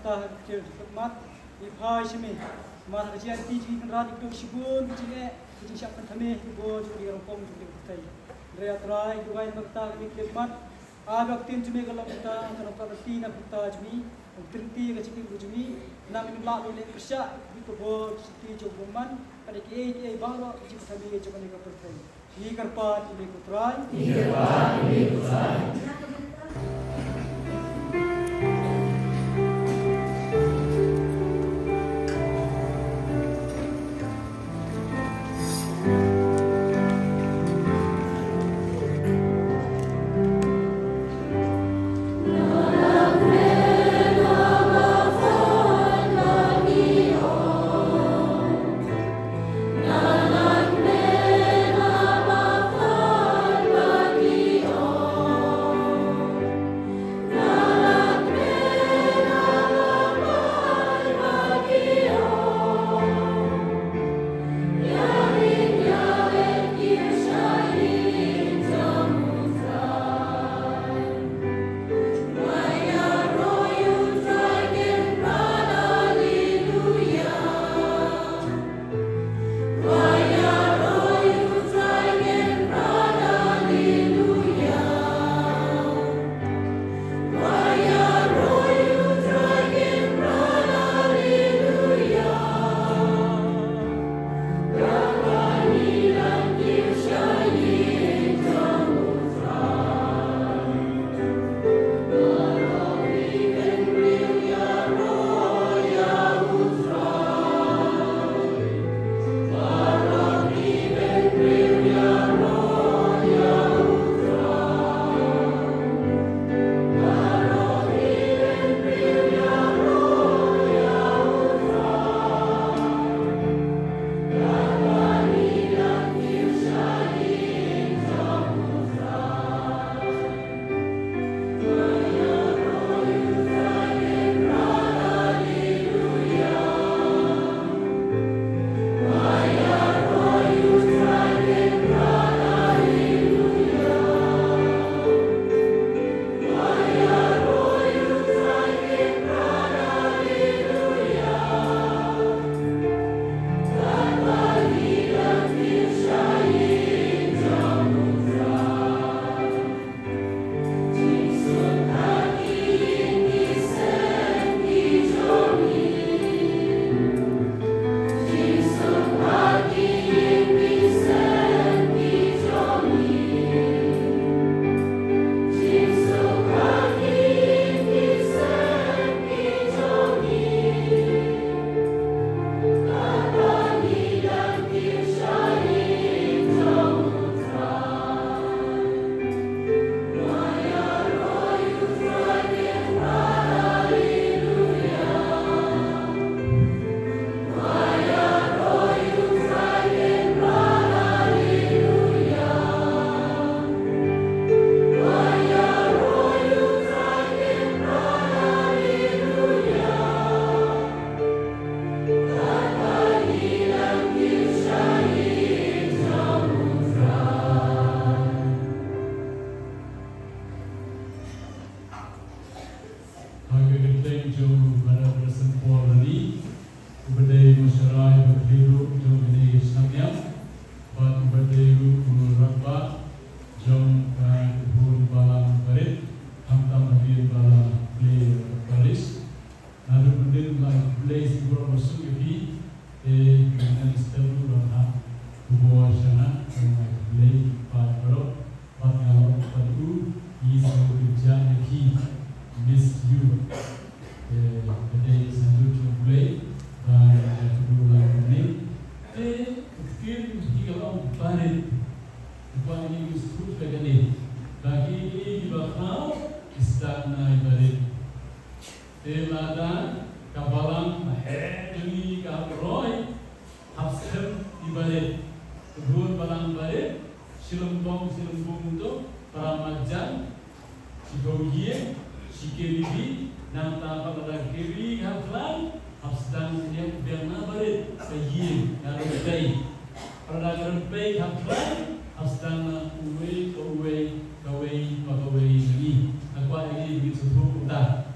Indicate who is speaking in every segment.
Speaker 1: ta ke mat I phai shimi ma ta ji ti ji kan ra di shibun ji ne ji syak kan thame bo ju di rongpong ju di tai re atrai du gai makta ni ke mat agak tin jume galam ta kan ta ti na ta jmi trinti ga chiki bu jmi na min la le krisya bi ko bo ti jo boman pada ke bangro ji thame ji kan ka tai Ini kerpat ini putrai.
Speaker 2: Kawai,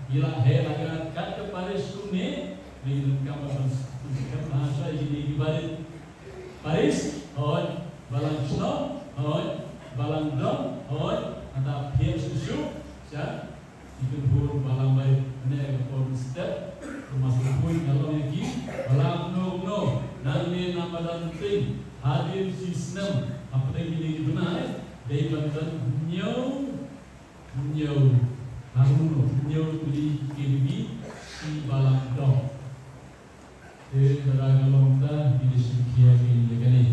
Speaker 2: Gila helaga kat Paris tune dengan kamar bahasa ini dibalik Paris hoi balang snow hoi balang dom hoi atau pian susu ya ikut huru balang baik ini ekor step termasuk pun kalau lagi balang no nanti nama dan ting hadir sistem apa yang ini benar dari bantuan nyau Haruno nyau beli kini si balang dom. Beragam lomba di sekian ini kini.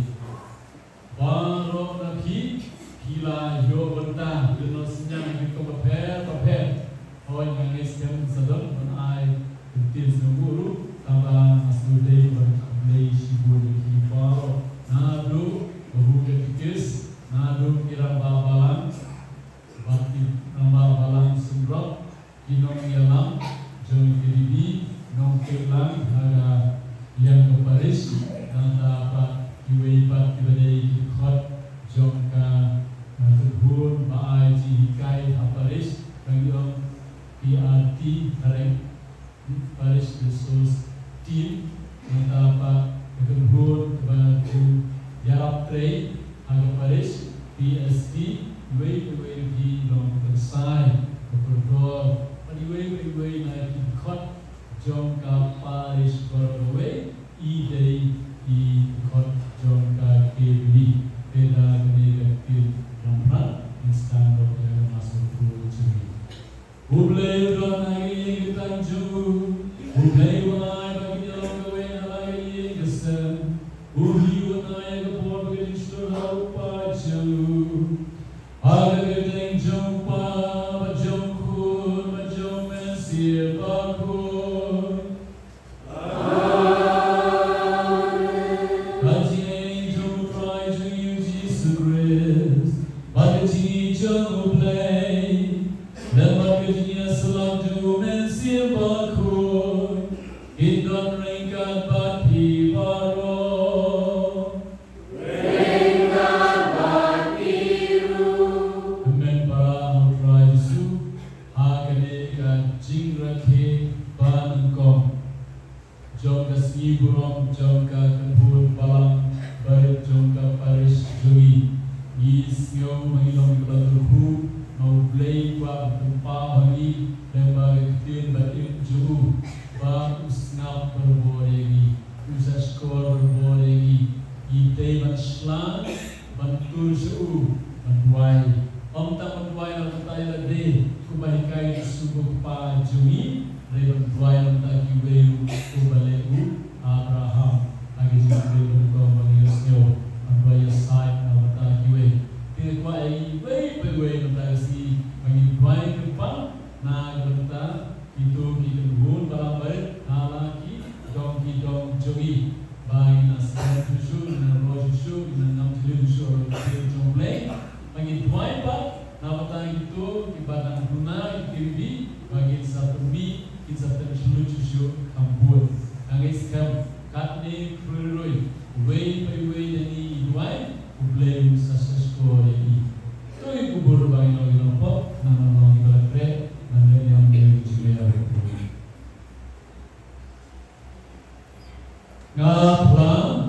Speaker 2: Baru lagi kila yo bentang dengan senyum kita berper. Orang yang istem sedang menai betul semua tambah asudai berkembali sibuk di baru nado berbuka tikis nado kira balang bakti nama balang sumber kinong yalang jom kiribi nong kelang haga yang keparis dan dapat iweipat kibadai khot jom ka terbun baai jikai haparis kangyong PRT hareng paris resource team dan dapat terbun kepada yarap trade haga paris PSD way di long tersai berdor way na khot jom ka paris berway idei di khot jom ka kebli beda negatif ramrat instan dok yang masuk ke sini ublei ron lagi kita ju ublei wanai bagi dalam gawe lagi gesen uhi wanai ke por bagi stor paju Agak jumpa bajongkun bajong mesir bakun. Bajing jumpa jung Jesus Christ. Bajing jung play. Lemak kerja selalu mesir bakun. Indon ringkat bati baru. Iburom jongka kebun balang baik jongka paris jui isyo mengilong kebaturhu mau play wa tempa bagi lembaga kecil batin juu ba usnap berboregi usa skor berboregi ite manslan bantul suu bantuai om tak bantuai atau tak de kubahikai subuh pa jui dari bantuai tak kiweu kubaleu Abraham lagi sampai berdoa bagi Yosef, membayar side nama kiwe. Tidak kuai baik mentasi bagi baik depan. Nah berta itu kita pun barang baik. Halaki dong jogi bagi nasihat susu, nasi susu, nasi susu orang jombleng. Bagi baik nama itu ibadah guna itu bagi satu mi kita terus susu kampur. Angis kam katne kruroi way dani duai ublem sasasko ini to iku buru bang no gino nama no gino nama yang menjadi ngaplang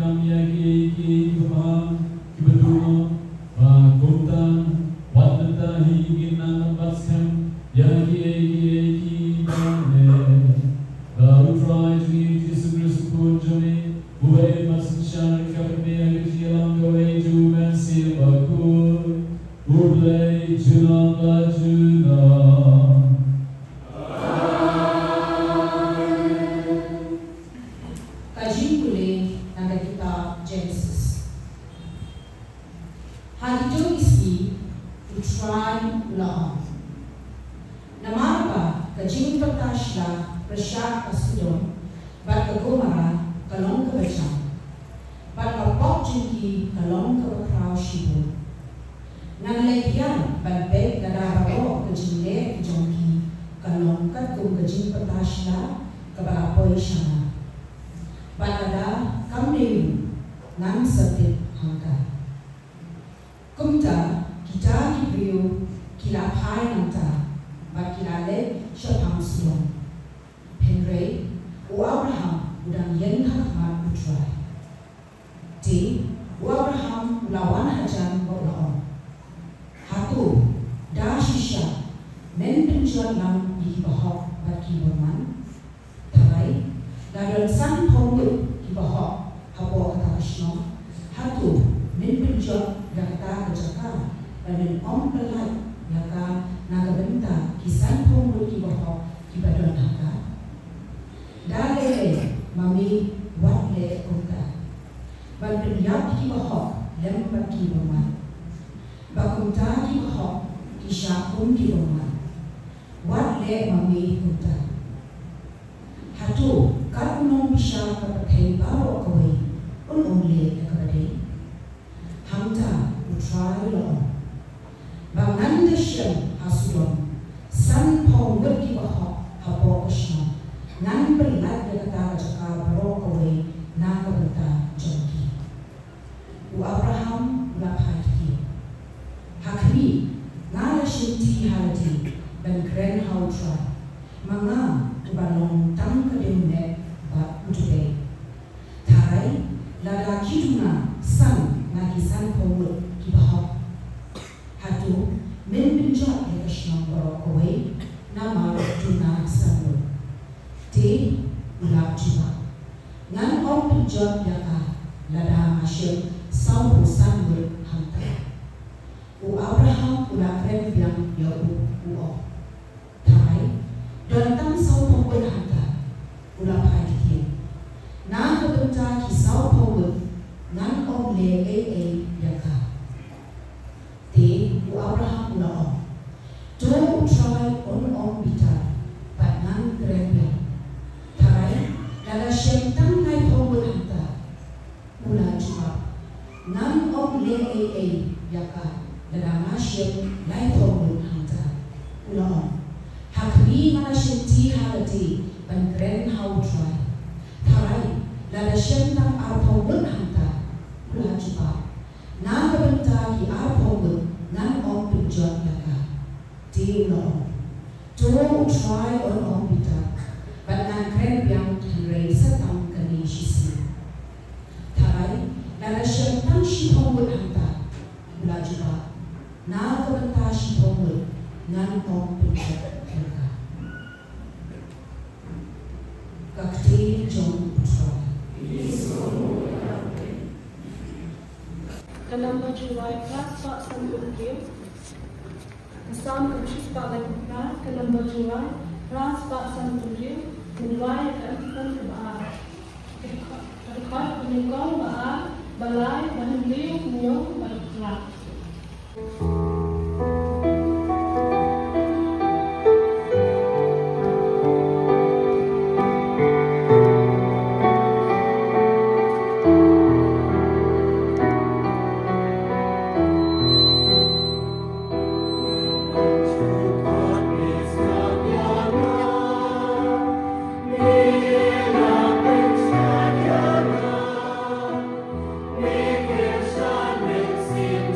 Speaker 2: kami ki paham ki betul kota wadata hingin nang baskem ya ki bane we try to give Jesus Christ journey we must share kapne along the way to mercy bakur ulay junanga juna.
Speaker 3: Prasyak Asudon, bat ke Gomara, kalong ke Bacang, bat ke Pok Jingki, kalong ke Bakrau Shibu. Nang lekian, bat beg gada rabo ke Jingle ke Jongki, kalong kat kum ke Jing Patashla, ke Barapoy Shana. Bat gada kam dewi, nang sertit hangka. Kumta, kita kibriu, kila pai nanta, bat kila le syapang Sudon. Henry, o Abraham udang yen hakmat utrai. Ti, o Abraham lawan hajan bolaon. Hatu, da shisha, men penjual lam di bahok baki berman. Tarai, ladon san ponggut di bahok habo kata Krishna. Hatu, men penjual kata kejaka, dan om pelai yaka naga benta kisan ponggut di bahok di badon haka. Dalele mami watle kunta, ban penyap ki bahok lem baki berman, bakunta ki bahok ki syakum ki berman, watle mami kunta. Hatu kat unong bisa kepakai bawa kawai, unong le kekadai. Hamta utrai lo, bangan desyam hasudon, san ponggut ki bahok habo kesna. Nan berlat dia kata jaka barokawe na kabenta jongki. U Abraham ulap hati. Hakmi ngala shinti halati ben kren hautra. Manga ubalong tang kademne ba utube. Tarai lada kituna san nagisan pawul kibahok. Hatu men binjot dia kashnong barokawe nama tuna sanul. Ti ulap juga. Ngan om penjot yaka lada masyid sau sanggul hantar. U Abraham ulap rem yang yau uo. Tarai dontang sau pawul hantar ulap hadikin. Na kebenta ki sau pawul ngan om le yaka. Ti u Abraham ulap om. Do try on om bitar pat ngan rem yang. Dalam syaitan ngai pawul hantar mula juga nan om le yaka dalam masyid ngai pawul hantar mula om hakmi mana syaitan halati ban kren hau try tarai dalam syaitan ar pawul hantar mula juga nan kebenta ki ar pawul nan om penjot yaka di mula om to try on om bitar ban nan kren yang Henry setang kani shisi. Tarai dalam syaitan shipongul hantar mula juga na kebenta shipongul ngan om penjat mereka. Kakti John Putra.
Speaker 4: Kanamba July Class Pak Sanggulkir Kesam Kemshik Pak Lekukna Kanamba July Class Pak Sanggulkir Mulai keantikan ke bawah, terkait penyengkong bawah, balai, bahan liu, nyong, bergerak.
Speaker 5: Make it shine, make it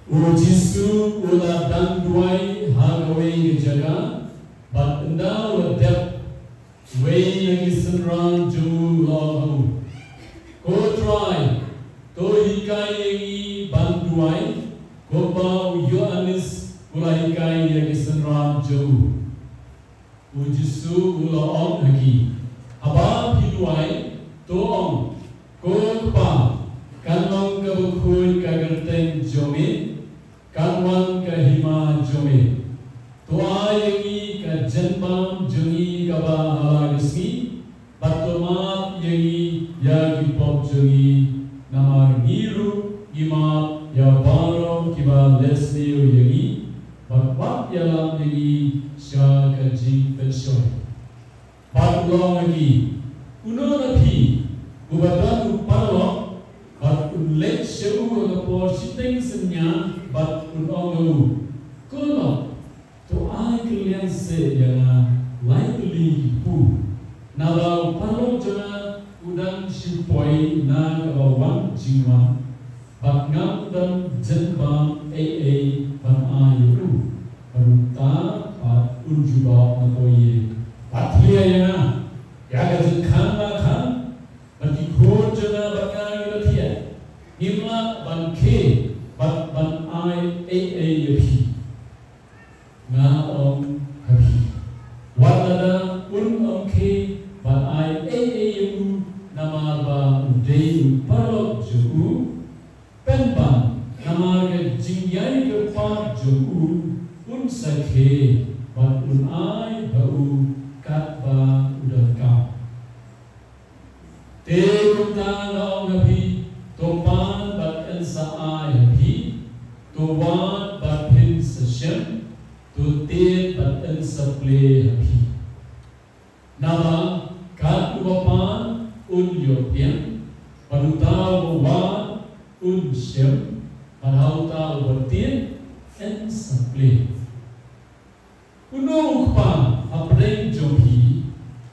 Speaker 2: Ujisu ula dan duai hagawai jaga, bat enda wadap way yang isenran jemu lahu. Ko try, to hikai yang banduai, ko bau Yohanes ula hikai yang isenran jemu. Ujisu ula on lagi, abang hiduai to on, ko kepa, kanong kabukui kagerteng jomin. Kanwan ka hima jome toa yangi ka janbam jungi ka ba halagisni batomat yangi yagi pop jungi namar ngiru ima ya baro kiba lesnio yangi bakwat yalam yangi sya ka jing pensyon batlo yangi uno napi ubatan parlo bat unlet syu ka por siteng senya bat unongu kono to ai kalian se yang likely pu nalau palo jana udang sipoi na kawan jiwa bat ngam dan jenbam ban ayu baruta bat unjuba nakoye bat lia yang ya ga kan bat di khor jana bat ngai rathia Himla ban ke ban ai yapi nga om hapi wadada om ke ban ai yu namar ba udei parok ju pen ban namar ke jingyai ke pa ju sakhe ban ai bau kat ba udaka te kunta na om hapi topan bat ensa ai hapi towan bat pin session to te bat ensa play hapi nama kat upapan yopian panutau wan shem panauta ubatien ensa play unong pa apreng jomhi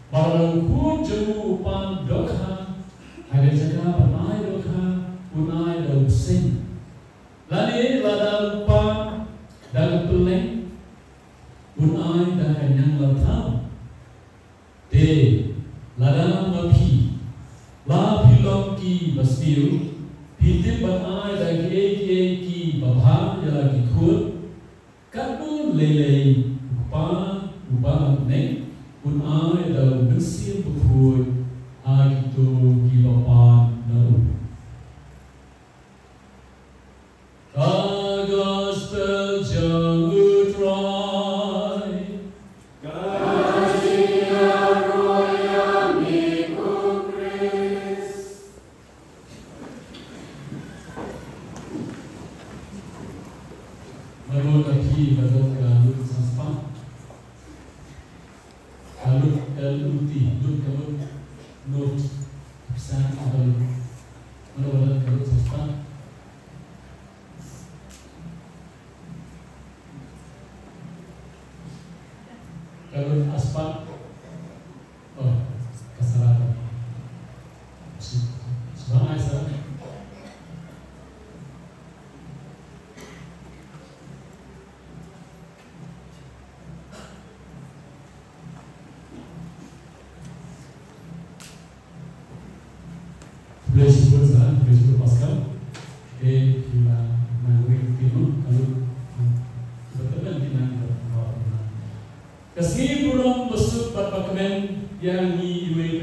Speaker 2: barang kun jemu upan dokha ada jaga panai dokha unai dalam sing lani lada upan dalam peleng unai dalam yang latau de lada mapi la pilom ki bastiu pitip panai dalam ki babha jala ki khut kadun lelei upan neng unai dalam bersih berkhut itu gibapan nau. Gospel jang utrai, kasih roya miku Kris. Menurut lagi betul galut saspa, galut LUT, galut note bisa galut, menurut galut saspa. Galut aspal, oh kesalahan. Sebenarnya salah. Boleh Pascal, kita mengurik film kalau betul kita kasih burung besuk berpakaian yang iwe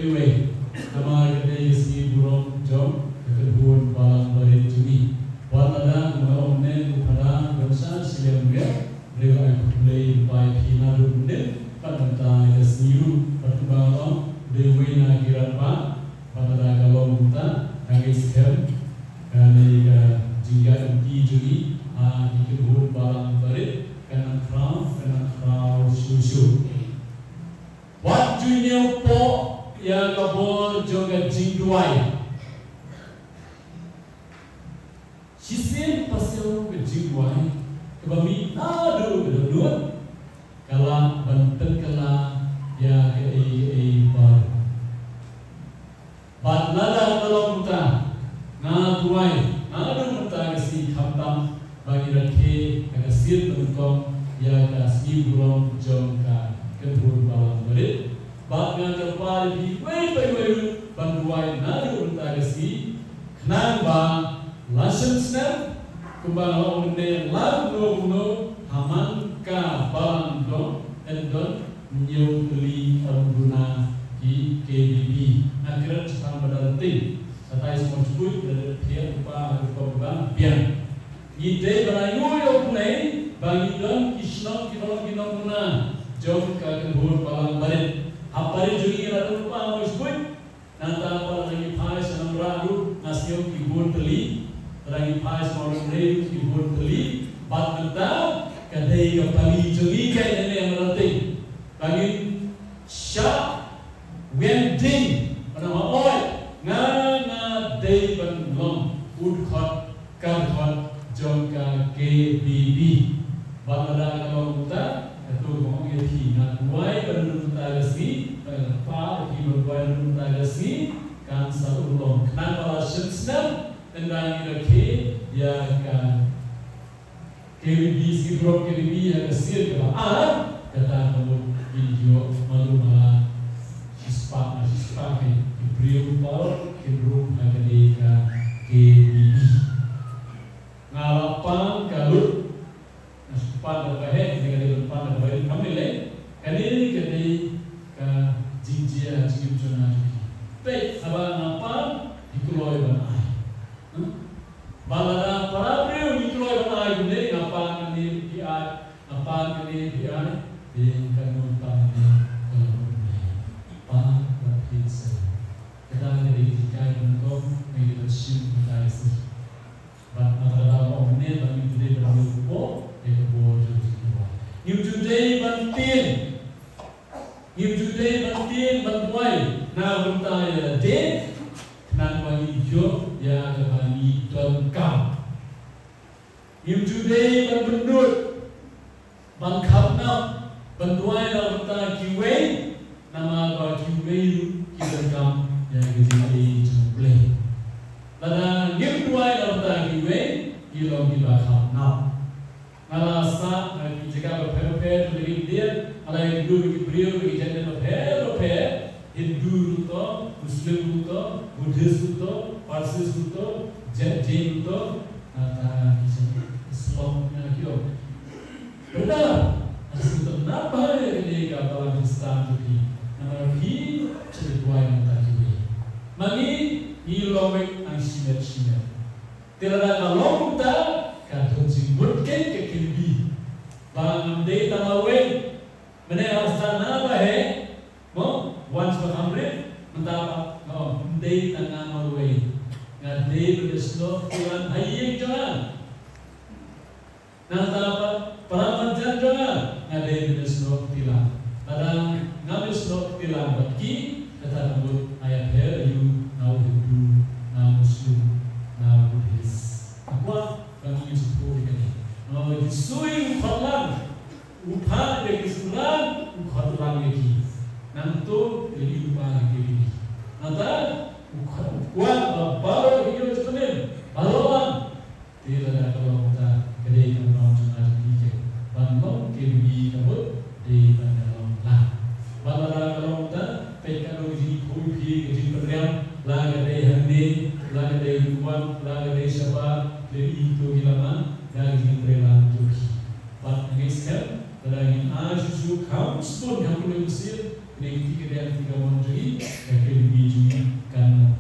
Speaker 2: nama kita kasih burung jom kedua balang beri juni pada mengaumne pada bangsa silamnya mereka mulai baik hina runde pada tahun kasih pertumbuhan dewi nagiran pak pada kalau kita nangis kem karena jika juni di kedua balang beri kena crown susu. Wat junior po yang kabur juga jingduai. Sisin pasal ke jingduai kebami nado berdua kala banten kala ya ke bar. Bat nada kalau kita ngaduai nado kita kasi khatam bagi rakhe kasir tengkong ya kasih burung jongka kedua balang berit bagna terpal di wei banduai nadu untagasi kenang ba license na kumbang onde lagu haman ka balang don endon nyau teli guna di KBB akhirat sama dalanting satai semua sebut dari pihak upah biang ide berayu yang punai bagi dan Islam kita guna jom kagen hur balang barit apari juga ada lupa musbut nanta apa lagi pai senam ragu nasio kibun teli lagi pai semua rei kibun teli bat mentau kadai kapali juga ini yang penting bagi syak wedding pada oi ngana day benlom udkhot karkhot jom ka KBB Bangada kalau kita itu ngomong ya hina buai berdua tagasi pa di buai berdua tagasi kan satu ulong kenapa sensnam tentang ini ya kan KBB si grup KBB ya kesir ke kata kamu video malu malah sispa di beliau pal kedua agak KBB Balada para beliau dijual orang ini apa ini dia apa ini dia dengan numpang ini kalau apa berarti saya kita dari jika untuk mengirimkan kita isi antara orang ini bagi today berlaku ekor juga New today bantin bantuai na bertanya deh nan bagi hijau ya kebani tengkam. New today banbenut bangkapna bantuai na bertanya kiwe nama bagi kiwe kibengkam ya kejadi jumlah. Lada new tuai na bertanya kiwe ilong kibakapna. Alasa jika berpikir lebih dia, ala yang dulu beliau berjaya berpikir Hindu itu, Muslim itu, Buddhis itu, Parsis itu, Jain itu, atau Islam itu. Benar, asal kenapa ini kata Islam itu? Nama ini cerita yang tadi. Mami ilmu ang simet. Tidak ada long ta. Kata jimbut ke kilbi, bang amde tamawen, mana asana bahe, mo once berhamre, mentapa, amde tangan maluwe, ngade beresno tuan ayam jangan, nantapa peramanjan jangan, ngade beresno tilang, kadang ngabesno tilang bagi kata nambut ayat you now Hindu, now Muslim, now Buddhist, apa? Kami sepuluh ini. Disui upalan, upah dari sebulan, upah lagi. Nanti jadi upah lagi. Nanti upah baru hidup sepenuh. Baruan tidak ada kalau kita kedai orang cuma dikit. Bangun kiri kabut di bandar lah. Bandar kalau kita pekan uji kopi uji periam, lagi ada handi, lagi ada ibuan, lagi ada siapa. Dari itu gilama dari prelan joki. But ngeskan dari aju kamus pun yang boleh besar dari tiga monjui dari bijui karena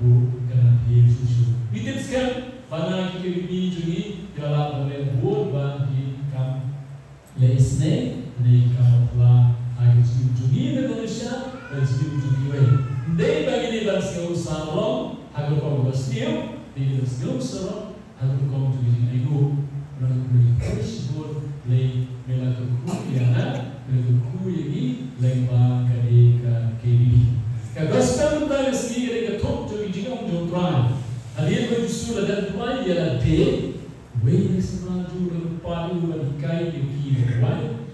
Speaker 2: dia susu. Bitenskan pada kita bijui dalam oleh buat bagi kam lesne dari kamala aju bijui Indonesia dan bijui lain. Dari bagi dia bersiul salom agar kau bersiul di bersiul salom. Aku kau tulis ego, melalui tersebut lay melakukan kuliah, melakukan ini lembang kerja KBB. Kagospel kita sendiri kerja top jadi jika untuk try. Adik berjusul dan tuai ialah day, way semaju berpadu berkai yuki berway.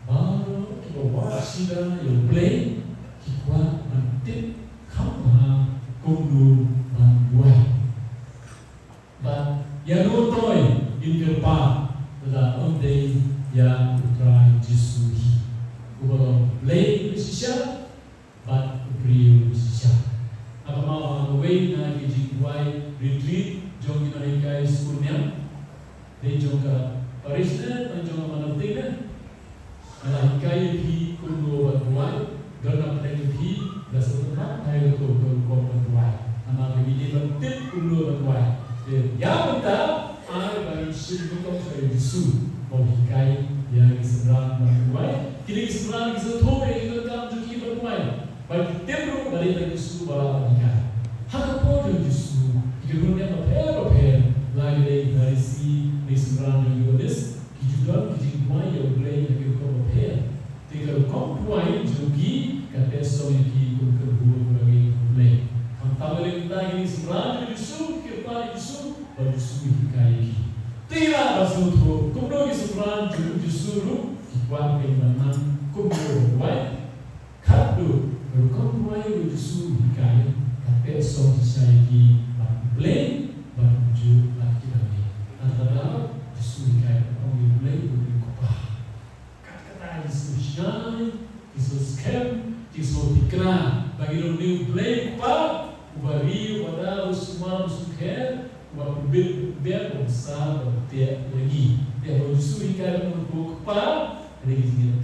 Speaker 2: Baru kita wasida yang play, kita mantip kamera kumdu bantuai. But yang utoi ingerpa adalah onde yang utrai Yesus. Ubalo lay Yesusya, but upriu Yesusya. Apa mau away na kijikuai retreat jong kinaikai sekurnia, de jong ka Parisna, dan jong manaptina. Alaikai hi kuno berbuai, karena pengen hi dasarnya ayo tu berbuai. Anak bini bertip kuno berbuai. Yang kita ada bagi sumber dari Yesus menghikai yang seberang berbuai. Kini seberang kita tahu yang kita juga berbuai. Bagi tempoh dari Yesus berbuai. Hak apa dari Yesus? Kita punya apa lagi dari si seberang juga des. Kita berbuai yang boleh kita berbuai. Tinggal kau berbuai juga kata soalnya kita berbuai bagi boleh. Antara kita ini seberang Yesus kita Yesus bersuih kaki. Tidak masuk tu. Kumdo Yesus justru dibuat bagaimana kumdo buat. Kado berkumpulan Yesus kaki. Kata so disayaki bangble berwujud lagi lagi. Antara Yesus kaki orang boleh berkupah. Kata Yesus shine, Yesus camp, Yesus dikira. Bagi orang boleh kupah. Ubari pada semua musuh biar besar bertiap lagi. Dia berjusul ikan untuk apa? Ada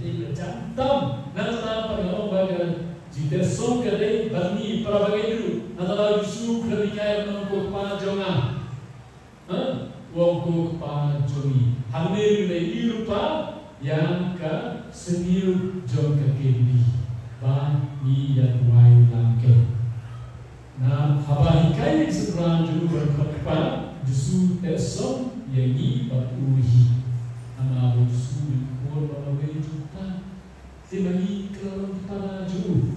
Speaker 2: kita jantam. Nanti pada bagian jika sok kedai bani para bagian dulu. Nanti jusul ketika untuk apa jonga. wong ko pa joni hamne le irupa yang ka seniu jon ka kendi ba ni ya tuai langke na habahikai sebelah juru berkata jusu tesom yangi batuhi ana jusu ko ba we juta simani kalau para juru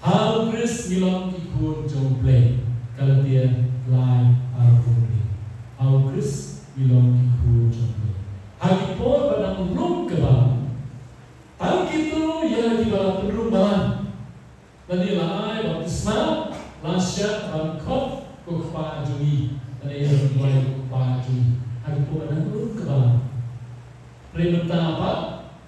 Speaker 2: hal Chris ngilang ikut jomble kalau dia lai arbori hal Chris ngilang ikut jomble hagi por pada belum kebal hal itu ya di bawah perubahan dan dia lai baptisma lasya bangkot kukpa juni dan dia mulai kukpa juni hagi por pada belum kebal perintah apa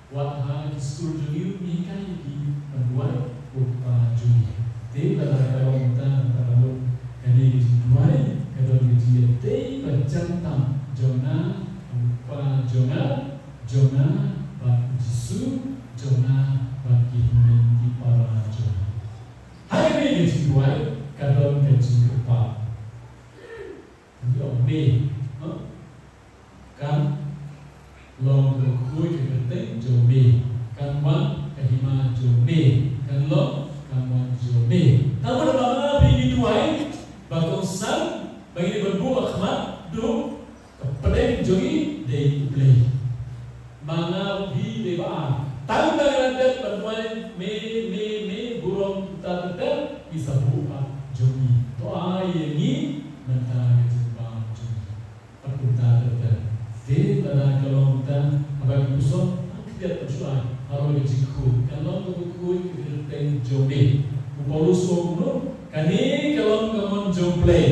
Speaker 2: wahai sekolah juni nikai di membuat kukpa juni te pada kalau kita kalau kali dijual kalau dia te berjantam jona kukpa jona bagi Yesus jona bagi menti para jona hari ini dijual kalau gaji kukpa dia me kan long berkuih kebetulan jome kan wan kahima jome kan lo kamu jome namun bapa bini tuai bagong san bagi berbuat khmat do kepada jogi dei play mana bi deba tahu dengan dat berbuat me burung tata bisa buka jogi to ayeni mentara jumpa jogi perkuta tata de pada kalau kita abang pusat kita terjual harus dijikut kalau berkuih kita jombe Paulus ngomong kani kalau kamu jomble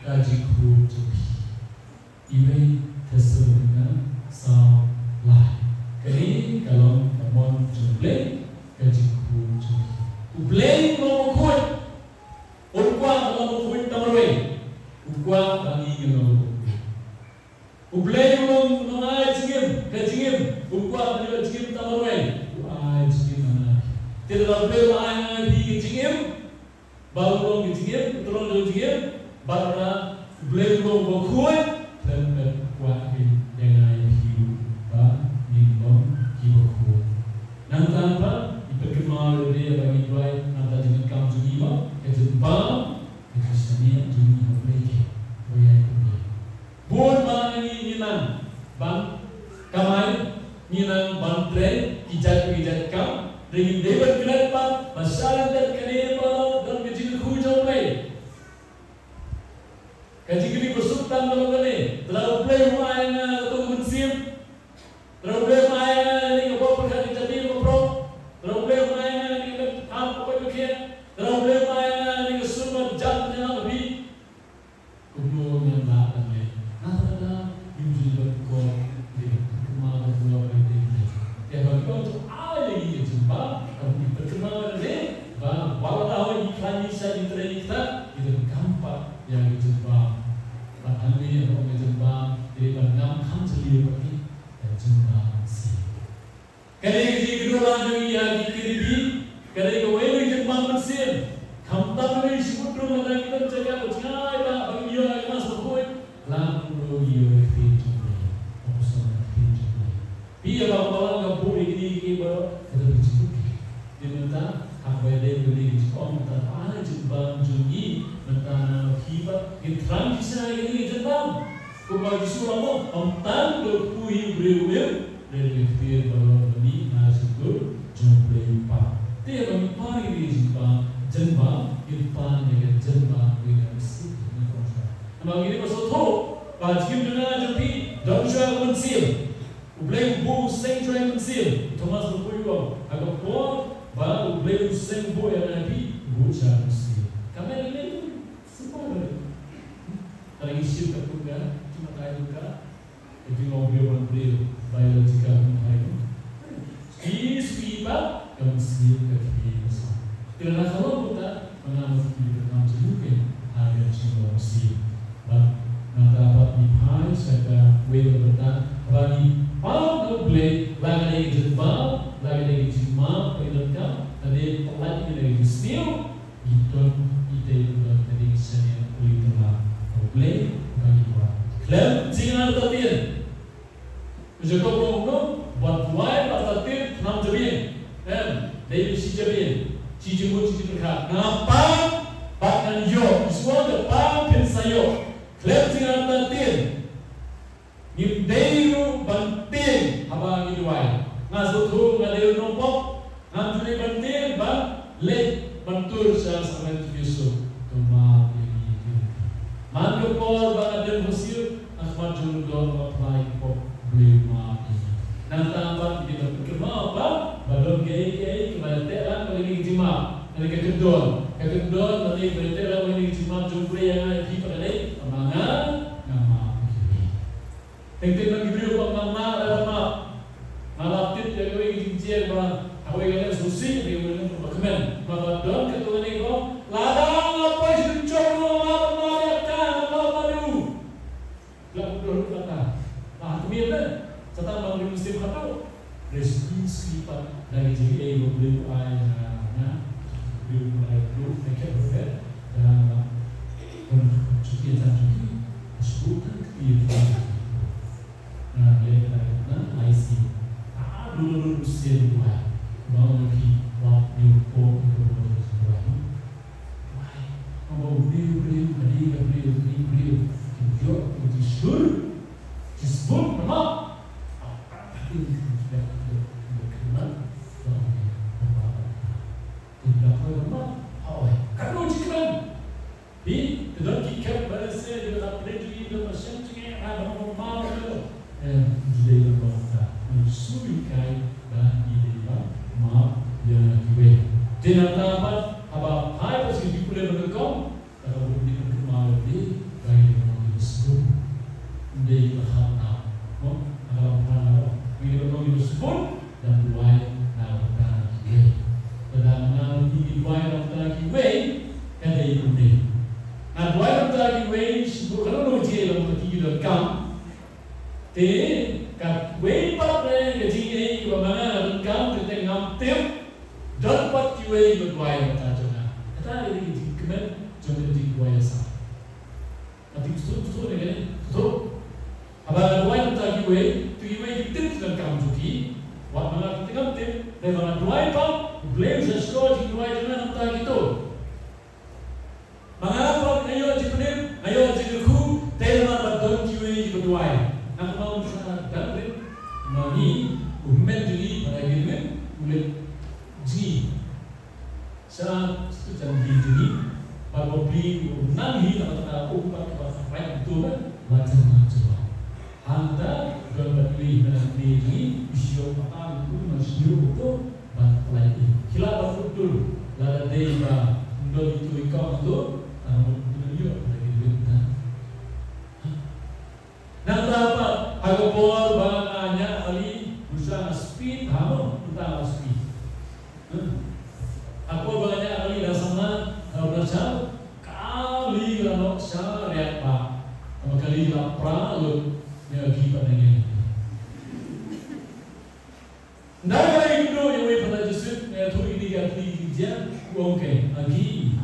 Speaker 2: kajikut jobi iwe tersebutnya salah kani kalau kamu jomble kajikut jobi ubleng ngomong kuat ukwa ngomong kuat tamarwe ukwa bani ngomong ubleng ngomong ngai jingim ukwa bani jingim tamarwe ai jingim mana tidak boleh lain di jingim baru di jingim terus di jingim baru boleh berkuat dan berkuat dengan hidup ba minum hidup nanti apa diperkenal dia bagi baik nanti dengan kamu juga kejempang kekasihnya dunia mereka boleh buat mana ini nang bang kamai nang bantre ijat kam dengan dewan kenapa masalah dan kenapa dan kecil hujau play kecil bersultan kalau kene terlalu play main atau mensim terlalu play main ini kau pergi jadi pro terlalu play main ini apa begitu terlalu play main ini semua jatnya lebih kumpul yang datang ni nada yuji berkor di malam dua hari ya bagaimana tu lagi jumpa kami berkenal dengan bahawa tahu iklan saya di kita itu gampang yang jumpa bahkan ini orang jumpa dari banyak hamzali bagi jumpa si kali ini kedua lagi yang dikiribi kali ini jumpa mesin kampung ini sebut rumah kita jaga ucai bagi dia yang masuk koi lalu dia jumpa apa sama jumpa dia bawa kampung ini baru diminta apa yang boleh diskon mentara jembang jungi mentara hibat intran bisa ini jembang kubagi suramo amtan berkuih berewel dari kafir baru ini nasikur jumpai pa dia kami pari di jembang impan dengan jembang dengan mesti nama ini masuk tu bagi dunia jumpi dan juga mensil ubleng bu seng juga mensil Thomas berkuih agak kuat baru beliau sembuh yang nabi buca mesti. Kami ini semua boleh. Lagi siapa pun kan, cuma tahu juga. Jadi ngobrol beliau biologika mengenai Iba kemesti kekiasa. Kerana kalau kita mengambil dalam sebuah harga semua mesti. Nanti dapat dipahami saya boleh berkata bagi Paul boleh lagi jembal, lagi jemaah perintah, tadi lagi lagi setiap itu ide dari saya boleh telah boleh bagi buat Klem jingan tatin. Jacob no buat wai tatin nam jabin. Dari si jabin. Si jemut si berkat. Ngapa? Bahkan yo, semua depan pensayo. Klem jingan tatin. Nimdeiru banting abang iduai. Ngazutu ngadeu nompok. Ngamjuli banting bang lek bantur sa sampai bisu. Tuma ini. Mandu por bang adem hasil. Akhmat julu dor apply pop beli ma ini. Nanti apa kita berkema apa? Balon gay kembali teran kali jima. Kali kedon nanti berteran kali jima jumpa yang di pada amangan nama. Tengok lagi beliau pengalaman apa? Malapit yang kau ingin cier bah, kau ingin susi dia boleh berkemen. Maka dalam ketua ni kau ladang apa yang cakap apa mereka apa baru. Lalu dulu kata, kami ada. Setelah bang muslim kata, resmi skripat dari JA beliau ayah, beliau mulai dulu mereka berfirman dan cuti sebutan kebiasaan. Nah, lihat IC. Dulu usia dua, mau lagi waktu pok itu dua. Why? Mau beliau jujur, jujur, disebut nama. Tapi sudah berkenan, tidak pernah. Kalau jikalan, di dalam kitab bahasa dalam prediksi dalam sentuhnya ada normal itu, jadi dalam Subikai dan ideal maaf yang kiwe. Tidak dapat apa hai pasti dipulai berkau kalau bukti berkemal di bayi dengan disebut di bahasa. Kalau mana ini dengan disebut dan duai nama kiwe. Dan nama ini duai nama kiwe ada itu ni. Nah duai nama kiwe sebut kalau logik dalam kiwe kam. Kat way part le gaji ni bagaimana kam kita ngamtil dapat kiwe berduai macam-macam. Kata ini kemen jangan diduai sah. Tapi betul ni betul. Abang duai macam kiwe, tu kiwe itu dan kam juga. Wah mana kita ngamtil, dan mana duai pun blame sesuatu diduai dengan macam itu. Mengapa ayo jipenim, ayo jikku, tema betul kiwe berduai. Nak mau sana dan mani umat jadi pada gini ulit ji. Saya setuju jadi kalau beli nanti atau umat apa itu macam-macam. Anda kalau beli nanti isu apa itu masih itu lagi. Hilaf betul. Lalu dia untuk itu ikut itu dia lagi duitnya. Nanti apa? Aku bawa banyak kali berusaha speed, kamu tentang speed. Aku banyak kali dah sama berusaha kali kalau saya lihat pak, sama kali lapar lu yang lagi pada ini. Nah kalau itu yang pada justru tu ini kali dia, oke lagi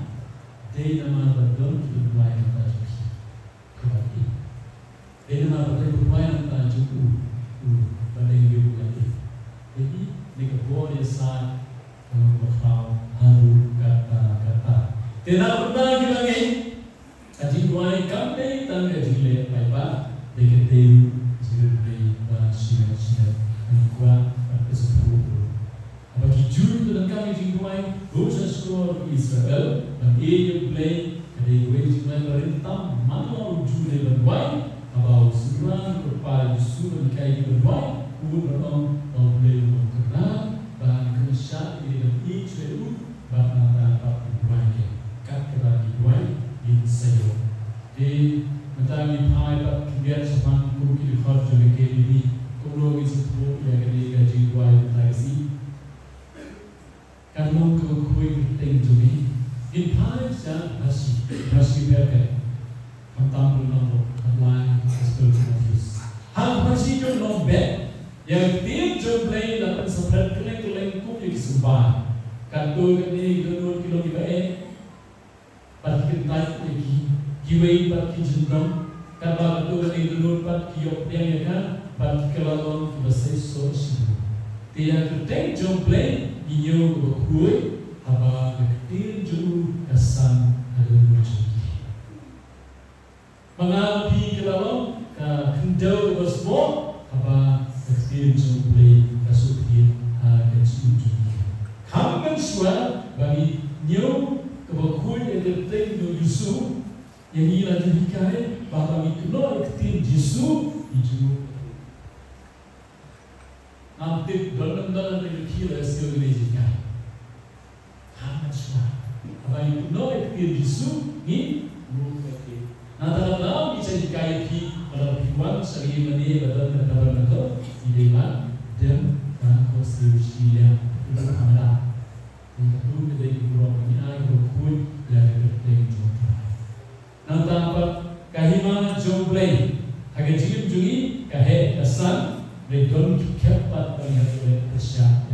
Speaker 2: dia nama betul tu lain lagi. Kembali. Dia nama betul lumayan tak cukup pada hidup lagi. Jadi jika boleh saat berkau haru kata-kata. Tidak pernah kita lagi. Aji duai kami tangga jile baik dekat dia sirui bahasa kuat kesepuluh. Bagi juru dan kami jingkuai dosa seluruh Israel dan ia play dari wajib merintah malu juru dan baik. Abang seorang berpala suruh kain berbuat, berong boleh bergerak, bahan kenesat ini dan itu bahan dapat dibuatnya. Kat kepada dibuat di sayo. Di mentari pai tak kebiar sepan kuki di khar juga ini. Kalau itu yang kini gaji buat mentari si. Kalau kau kuih ting juga, di pai saya masih berkat. Tentang nomor online seperti hal masih tu nombek yang tim jumlah dapat seberat keleng kup yang sumpah kantor ini 2 kilo di bae parkir taik lagi giveaway parkir jendong Karena itu ini dulu pat kiok yang kan pat kelalon bahasa sosial. Tiada keteng jomplay inyo berkuai apa ketir juru kesan ada muncul. Mengalami kelalon kendau bersmo apa ketir jomplay kasutir ada muncul. Kami suara bagi nyo keberkuai yang keteng no Yesus yang ini lagi dikai bahwa mikno ketir Yesus itu. Nanti dalam kira hasil gereja. Amat suara. Apa itu noy ketir Yesus ni mungkin. Nah dalam bisa dikai dalam hidup sehari-hari dalam kehidupan kita dan konstitusi yang berhambat. Itu dari beberapa ini berkuat dari berbagai jumlah. Nanti apa kahima jumlah agak jauh jui kahé kesan redon kepat banyak tersiap.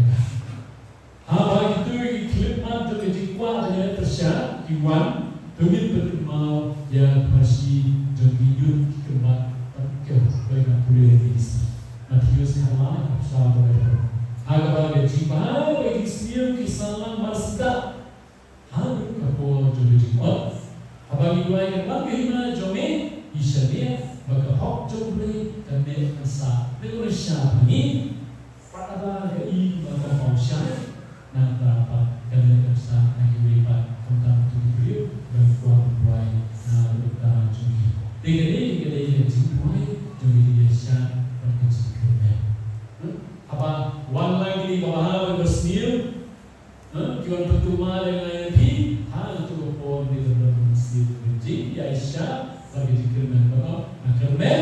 Speaker 2: Apa itu klip mantu kejikuan banyak tersiap iwan demi bermau yang masih jengiyut kemat terkeu banyak kuliah di sini. Matius halal sahabat berdoa. Agak banyak jiwa bagi setiap kisalan marsda. Hal kapol jujur. Abang ibu ayah bagi mana jome isyaria bagi hok jomble kami asa. Mereka siapa ni? Pada bagi bagi manusia. Nah berapa kami asa lagi berapa tentang tujuh dan kuat buai nah utara jumi. Tiga yang jiwa jumi dia siap berkecukupan. Apa one lagi di bawah bersnil, jual pertama dengan ini, hal itu pun di dalam masjid berjing, Aisyah bagi dikirman bapak, akhirnya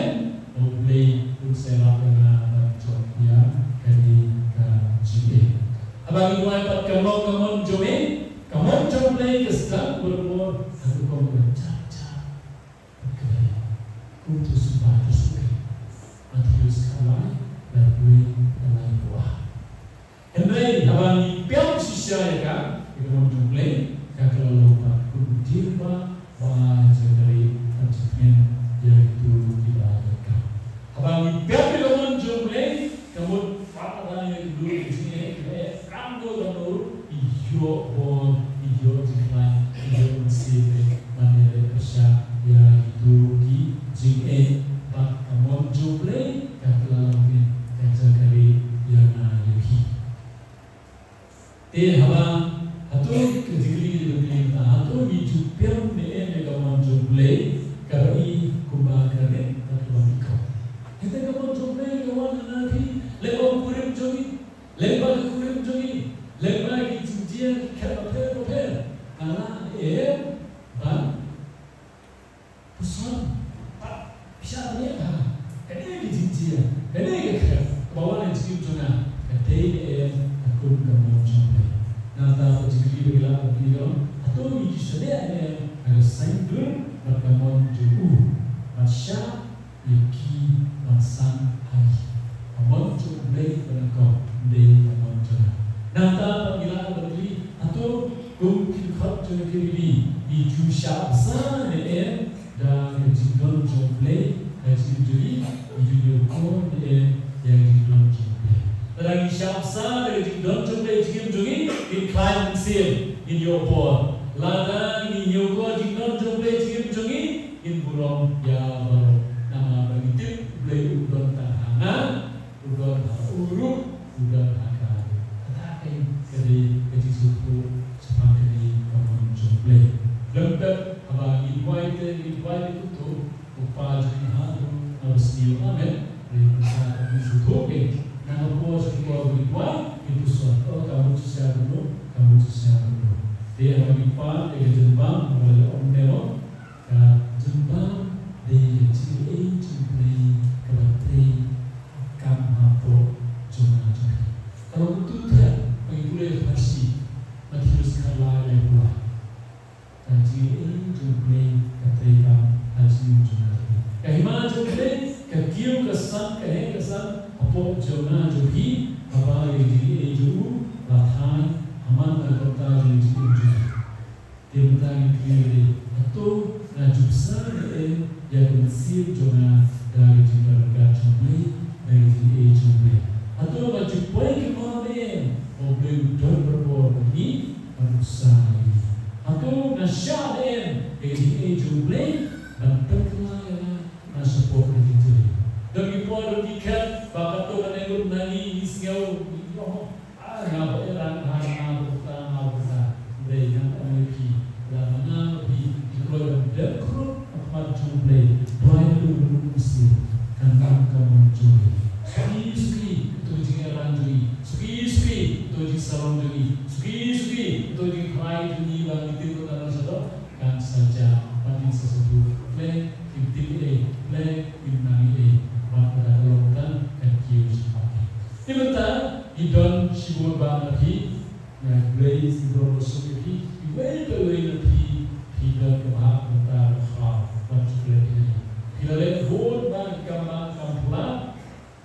Speaker 2: boleh bersama dengan jodoh yang kali kaji. Abang ibu ayat kamu jomin, kamu jomplay kesedang berumur, aku kamu bercaca, berkaya, untuk supaya tersukai, Matius kalai dan duit kalai buah. Henry abang ipiam sisya ya kan, kamu jomplay, kakak lupa kudir ba, wajah dari konsumen yaitu dibagikan. Abang ipiam kamu jomplay, kamu apa yang dulu di sini, rambut kamu iyo bon, iyo jiklan, iyo masih mana bersah yaitu ki jike pak kamu jomplay, kakak lalu kakak kali yang ayuhi. Abang atau ketika kita atau hidup yang kamu jomplay, kali kubah kali atau bangkau. Kita kamu jomplay kawan nanti lewat kurim jogi, lewat kurim jogi, lewat jinjia kapel, karena ban pusat bisa ni kena jinjia, kena bawa jinjia jona, kena aku kamu jomplay. Nada jika bila beliau atau ini sudah ada saintur berkawan jauh, masya iki masang hari, kawan jomplay berkau deh kawan jona. Nada bila beli atau kumpi khat jomplay di jusha besar dan jika jomplay hasil jeli video call yang jika jomplay. Lagi siapa dari jika jomplay jika jeli in climb seal in your board. Lada in your board jika jomplay jika jeli in burung ya baru. Nama begitu boleh udon tahanan, udon urut, udon akar. Tetapi dari kecil suku seperti kamu jomplay. Lengkap abang invite itu tu upah jihad harus diamen dari pusat suku ke. Nama bos kita berbuat itu suatu kamu sesuatu dulu, kamu sesuatu dulu. Dia berbuat dia jembang oleh orang teror, jembang dia ciri ciri kebetulan kamu apa cuma. Kalau itu tak, bagi boleh pasti mati harus kalah yang buat. Ciri ciri kebetulan harus cuma. Kahimah ciri kekiu kesan kesan apa jona jogi apa yang diri eju latihan aman kota yang diri dia bertanya kiri atau najib sana yang bersih jangan dari jiran gacung dari di ejung atau baju boy kemarin mobil dan berbor ini manusia ini atau nasyaden dari ejung dan terkelaya nasabok itu dan kita dikat bakat tu kan yang nani isgau ngapa eran hana buta mereka memiliki dan mengalami kalau dan kerut apa jumlah doa itu mesti kan kamu jumlah suki itu jika ranjui suki itu jika sarunjui suki itu jika hai dunia bang itu dalam satu kan saja paling sesuatu play tim play nani pada lakukan dan kius pakai tiba-tiba idon sibuk banget yang blaze hidro suki iway tidak kebahak bentar khaf macam ini tidak lihat hod dan kamar kampulan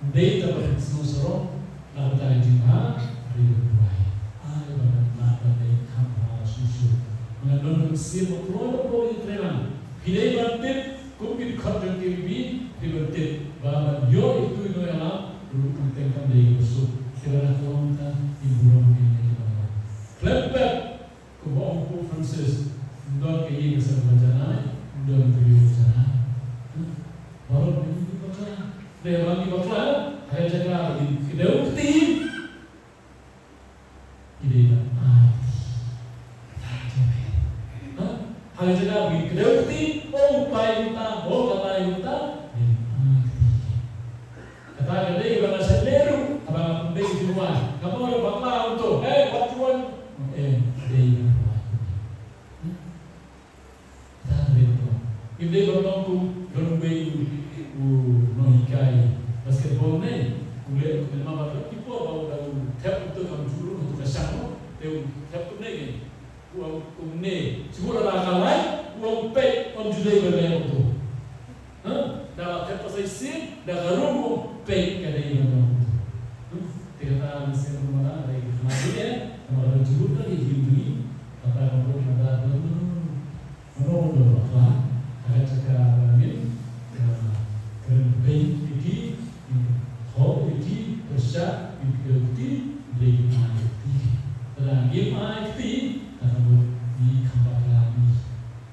Speaker 2: data bersesuatu lalu dari jemaah ribuan ada banyak mata dari kamar susu mengenai siapa keluar trenan pilih bantet kupit kerja TV dibantet bahwa yo itu yang dulu tentang dari usul kira kita ibu ini Lepet kebawah Francis don kayi besar bacaan don beliau sana baru ini baca lewat baca hari jaga di kedua keti ide hari jaga di kedua keti pai yuta kata gede ibarat seleru abang beli di rumah kamu ada bakla untuk batuan if they go down to runway no hikai basketball ne ule memang ada tipo baru tap itu kamu juru untuk kesana teu tap tu ne uang ne semua orang kalai uang pay on judai berlain itu dah tap pasai sim dah garum pay kadai itu tiga tahun mesin rumah ada maju ya orang juru tadi hidup kata kamu ada menurut apa ada cakap amin kerana ini hal ini besar itu lebih dalam game itu karena di kembali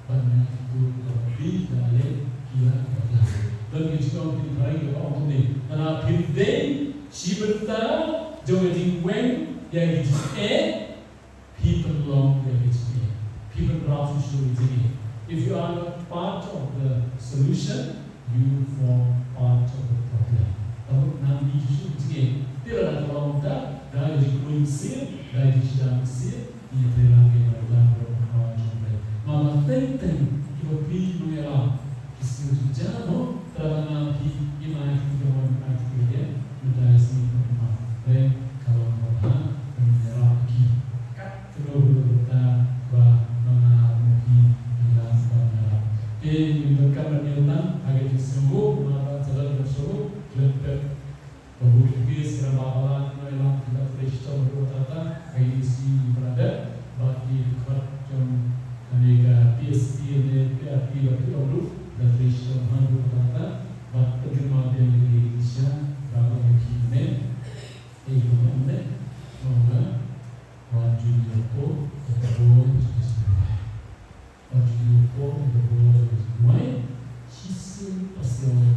Speaker 2: banyak itu lebih dalam kira dan kita beritahu kepada orang ini karena pilih siapa jauh when yang itu people long yang itu people rasa sulit. If you are not part of the solution, you form part of the problem. Kalau nanti justru begini, tidak ada orang muda dari Mesir, dari Mesir, ini terlalu dalam beberapa jumlah. Mama tentang kita pilih mereka, kita sudah no terlalu nanti imai kita orang aktifnya, muda sini rumah. Dan kalau mereka mereka kat terlalu kita menunjukkan menyulam agar disembuh mata jalan bersungguh lepet bahwa kita sekarang bahagian menyulam tidak terista berkata bagi isi berada bagi kerjaan aneka PSP dan PRP bagi orang dan terista berkata bagi terjemah yang di Indonesia berapa yang itu mana mana wajib itu terus wajib itu terus Sisi pasal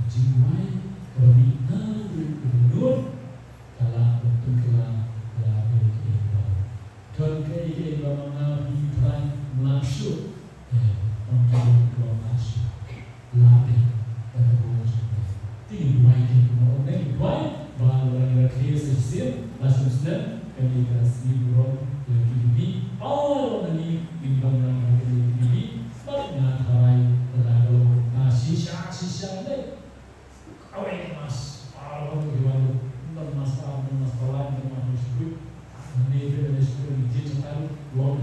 Speaker 2: jiwai permintaan gubernur dalam bentuk dalam kehidupan. Dan kehidupan mengalami peran masuk untuk masuk latih pada bos. Tinggal dua baru yang kreasi langsung sedang komunikasi buruk lebih all ini dibangun lebih banyak hal sisa ni awak mas awak tu gimana mas sebut ni dia sebut dia cakap luar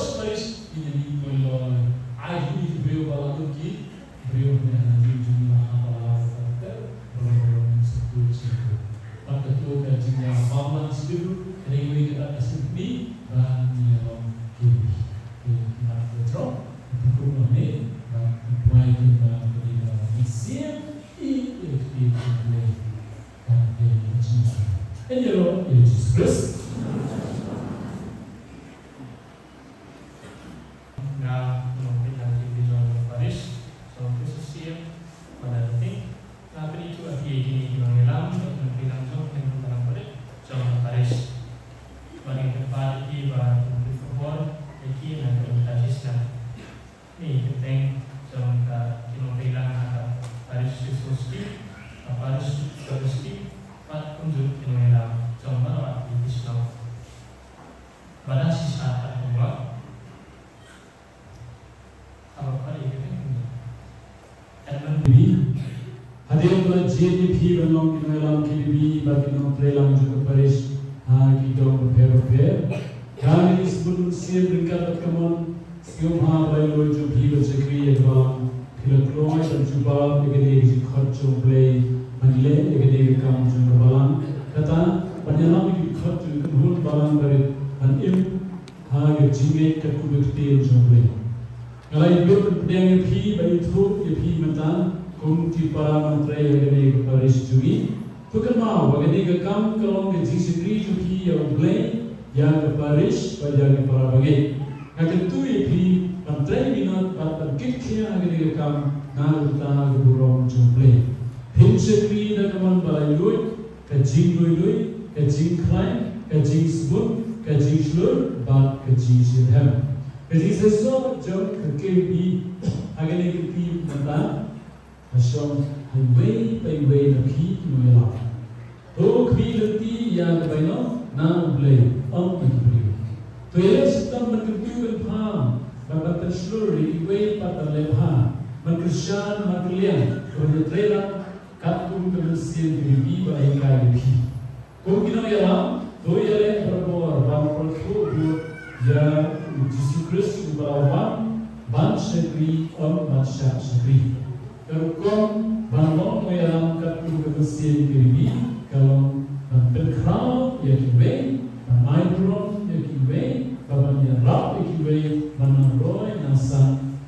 Speaker 2: space ini kalau ada ini beliau bawa lagi beliau ni nanti jumlah apa orang sebut pada tu kajian awam sebut ini kita sebut ni dan ni orang kiri nak betul betul ni dan keep play and play Jesus. And you know, Jesus Christ. Now, mungkin nanti di zona Paris, so khususnya pada nanti, tapi itu ini mengelam dan langsung dengan barang pada zona Paris. Bagi tempat ini bahan untuk perempuan, ini yang berkaitan ini penting zona kita bilang ada Paris Susti, Paris Susti, pada kunjung mengelam zona di Islam. Pada sisa kedua. Hadir bulan JDP belum kita dalam KDB bagi kita dalam juga Paris kita berper. Kami sebelum siap berkat kemun siom bayi jo भी bersekri dalam filokroy dan juga egede khorcho play manile egede kam jo balang kata panjang di khorcho kedul balang dari an im jinge kedubekti jo play. Kalau ibu pedang yang bayi tu yang mentan kumti para menteri yang ada Paris juga, tu kan mau bagaimana kam kalau ke jisikri juga yang play yang ke Paris pada para bagi. Kalau tu yang menteri bina pada kitnya yang ada kam nak utama ke burung juga play. Himsekri nak kaman balai lui, ke jing lui, ke jing klein, ke jing sebut, ke jing slur, bak ke jing silham. Jadi sesuatu jauh kekipi agar kekipi mata asal highway nabi mengelam. To kekipi leti yang berbaino na play kekipi. To ia sistem berkekipi berpaham bapak terseluruh highway pada lepah berkesan berkelian berjaya katung kebersihan kekipi baik kekipi. Kau kena ialah to ia berbor bapak perlu ya Jesus Christ berawan ban sekri manusia sekri. Kalau bangun yang katu kebersihan kiri kalau berkrau ya kiwe, micron ya kiwe, babannya rap ya kiwe, manaroi nasan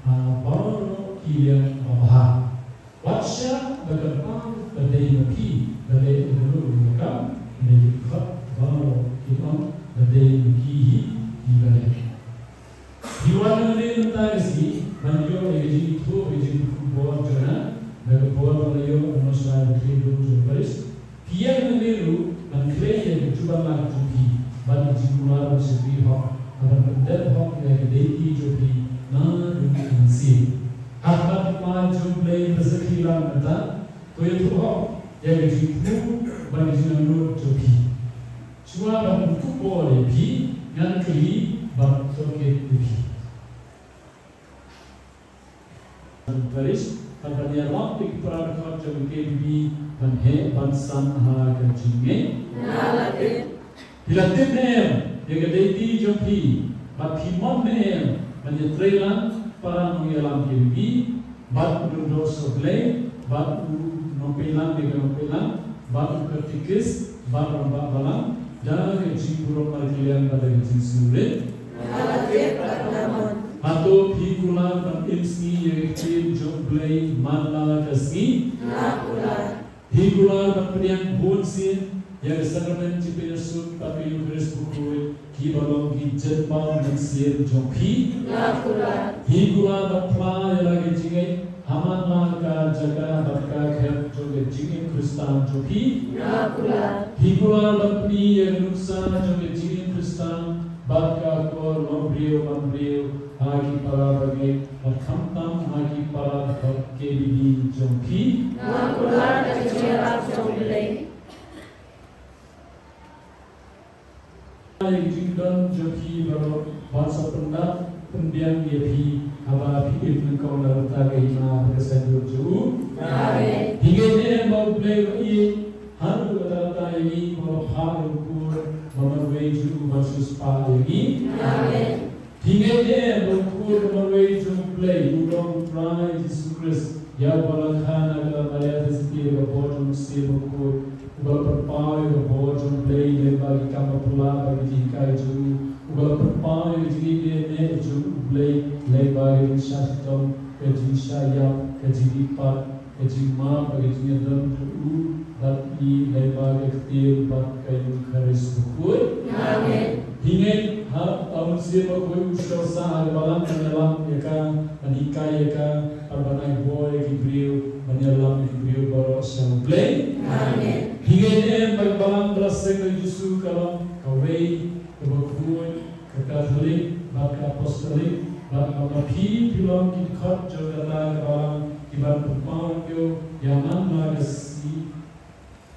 Speaker 2: baru kia bahah. Wajah berkata badai nabi, badai dulu mereka mereka baru kita badai nabi ibadah. Diwan ini tentang si banjo ejin itu ejin kubur jana, dan kubur banjo manusia berhidup Paris. Dia meniru dan klien cuba lagi jupi, banyak jumlah sepi hak, dan benda hak yang deiti jupi, na jupi nasi. Ahmad ma jumlah bersekilan mata, tu itu hak yang jupi banyak jumlah jupi. Cuma banyak kubur lepi, yang kiri banyak lepi. Paris, pada dia waktu para kerja KDB panhe pansan ke jinge. Hilatin yang kedai jopi, bapimon menjadi trailan para mengelam KDB, bat berdua sebelah, bat nompelan dengan nompelan, bat kertikis, bat rambak balang, dan kejiburung markelian pada kejisulit. Atau hikulan dan imsni yang kecil jumplay mana kasih hikulan dan periang bonsin yang sakramen cipersut tapi Yukeris bukui kibalong kijetbang dan sir jompi hikulan dan pla yang lagi jingai haman maka jaga baka khem joge jingai Kristan jompi hikulan dan peni yang nuksan joge jingai Kristan baka kor mambriyo hagi para bagi berkamtam hagi para KDB jompi nakular dan jerak jomplay yang jingdan jompi baru bahasa pendak pendiam yepi haba pikir engkau larta gaina berkesan jauh hingga dia mau play ini haru larta ini mau haru kur memerway jauh versus pa ini hingga dia berkur melalui jumplay, ulong try Jesus Christ, ya balakhan agar ayat seperti berbuat jumsi berkur, ubal perpai berbuat jumplay, lebagi kamar pula bagi jika itu, ubal perpai jika dia jumplay, lebagi syaitan, kejisaya, kejidipat, Ejima bagi dalam tu bagi lebar ektir bat kayu karis bukut. Amin. Hingga manusia berkuih usaha balang menyelam yaka menikah yaka perbanai boy kibriu menyelam kibriu baru assembly. Amin. Hingga ini bagi balang berasal dari Yesus kalau kawai keberkuih kekatolik bat apostolik bat kapi bilang kita jodoh balang kibat berpangyo yaman magasi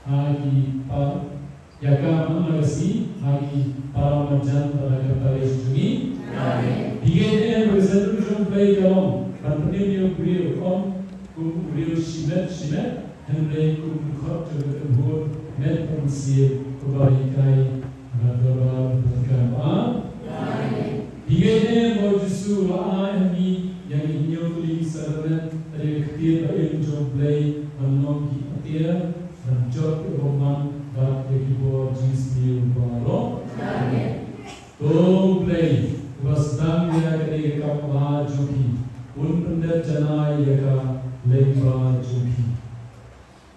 Speaker 2: agi par yaka magasi agi para majan para Paris Juni. Amin. Hingga resolution play kalong kanpuni brio kom kum brio simet henry kum khot jodoh met pensil kebaikai berdoa berkama. Amin. Hingga mojusu waani yang inyoli sarana rektir enjoy play menolong kita menjot roman dan ekipo jismi baro. Amin. To play wasdam ya kare kapwa joki unpenda janai ya leba joki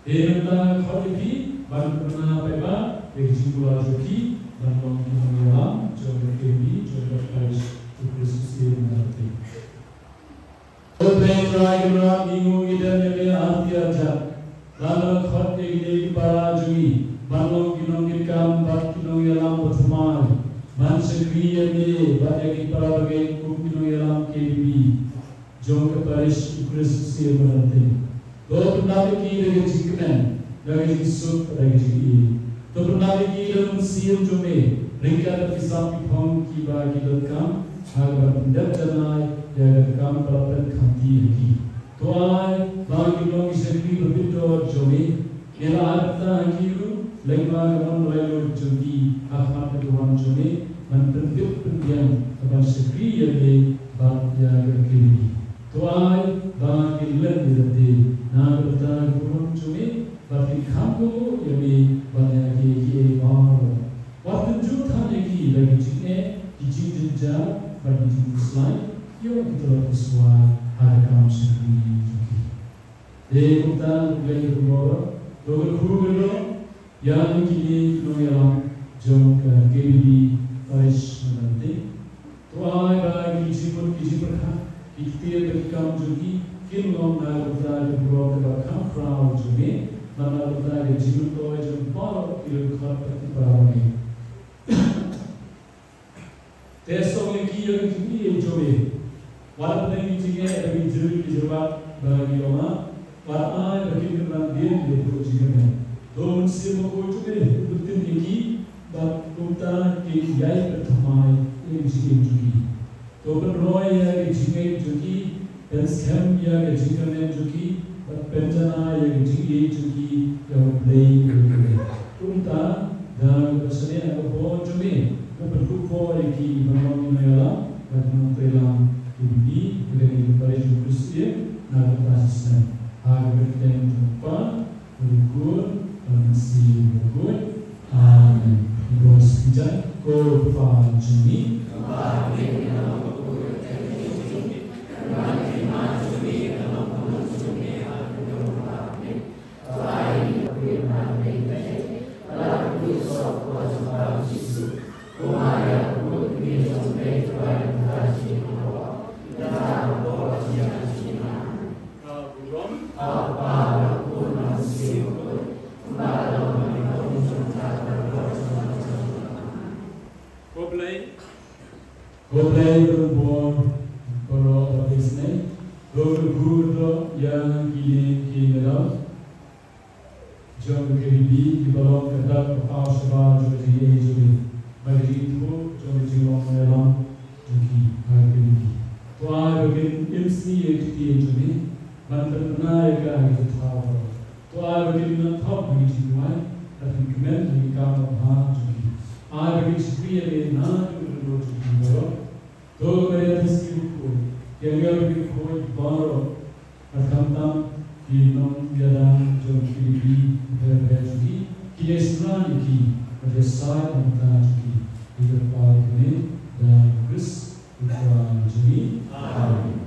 Speaker 2: enta kholibi banpana peba ekjibula joki menolong kita jodoh kebi jodoh Paris Kristus mengerti. Petra minggu kita ni arti aja. Lalu khot ini para jui, balong kinong kita bat kinong yalam berteman. Mansegri ini banyak para bagai kinong yalam KBB. Jom ke Paris Kristus mengerti. Do pernah kita dari jikmen, dari jisut, dari jiki. Do pernah kita mensiam jome. Ringkat kisah pihong kiba kita kam, agar pendek janai. Ya kam perapan kanti lagi. Tuai bagi long isengri berbeda jome. Ela ada kiru lema kaman lalu jogi ahmad tuan jome menpendik pendiam kaman sekri yale bab ya kiri. Tuai bagi len dirati na berta kurun jome bagi kamu yale banyak ye mar. Waktu juta lagi cikne dijin jenja bagi Islam. Yo kita sesuai harga sendiri. Kita belajar berdoa, doa guru yang kini noyam jom KBB Paris menanti. Tuai bagi jimat kijiberkah, ikhtiar berkam jogi, kinlong nalar berdoa berkam frau jogi, nalar berdoa jimat doa jom par ilmukat pertiparangi. Tesong yang kini jogi. Walaupun ini juga ada jurus bagi orang, walaupun bagi orang dia berjaya. Doa semua juga betul lagi, kita kiai pertama ini juga. Doa roy yang juga juga, pensem yang juga juga, pencana yang juga yang play juga. Kita dan pesannya apa juga, berkumpul lagi memang mengalah dan mengalah. Ini menjadi Paris Kristus nak berasaskan agar kita jumpa berikut masih berikut. Amin. Doa sekejap kau fahami. Amin. Goblay berbuat para bisnes, guru yang kini merah, jom KBB di bawah ketat awasba jadi jadi bagi itu jom jiwa merah jadi KBB. Tuai bagi MC jadi jadi mantan yang itu tahu. Tuai bagi mentap bagi jiwa, tapi kemen bagi kamu jadi. Bagi sekali nak jadi तो मेरे दिसकी को केंगल भी कोई बारो अर्थात कि नम यादान जो किबी बेबेजी कि ये सुनाने की और ये साथ अंतर की इधर पार में दान क्रिस उठान जमी आमीन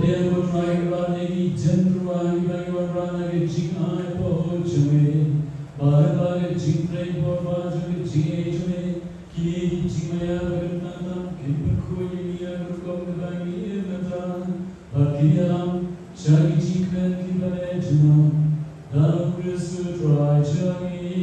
Speaker 2: There was right running, Gentry, running, Jing, I put you Barbara, Jing, Barbara, Jing, Ki, Jimaya, Natan, Kimberkuya, Gomagani, Natan, Pakiam, Shaggy Chicken, Kibanejuna, Down Christmas, dry Shaggy.